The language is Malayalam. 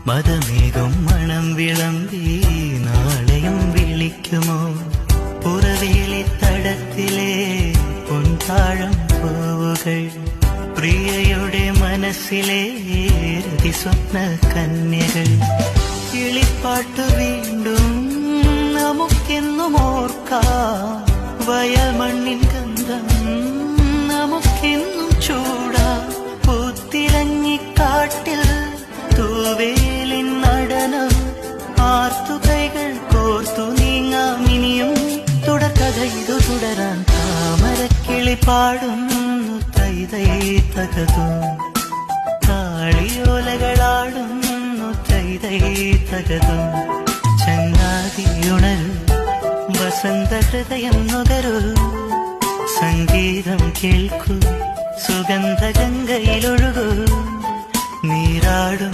മതമേകും മണം വിളമ്പി നാളെയും വിളിക്കുമോ പുറവേലി തടത്തിലെ പൊൻതാഴം പൂവുകൾ പ്രിയയുടെ മനസ്സിലെ രതിസ്വപ്ന കന്യകൾ കിളിപ്പാട്ട് വീണ്ടും നമുക്കെന്നും ഓർക്കാം വയൽ മണ്ണിൻ ഗന്ധം നമുക്കെന്നും ചൂടാ പൂത്തിരഞ്ഞിക്കാട്ടിൽ തൂവേലിൻ നടനം ആർത്തുകൈകൾ കോർത്തു നീങ്ങാം ഇനിയും തുടർക്കഥ ഇതു തുടരാൻ താമരക്കിളി പാടുന്നു തൈ തൈ തകതും താളിയോലകളാടുന്നു തൈ തൈ തകതും ചങ്ങാതിയുണരു വസന്ത ഹൃദയം നുകരൂ സംഗീതം കേൾക്കൂ സുഗന്ധ ഗംഗയിലൊഴുകൂ നീരാടും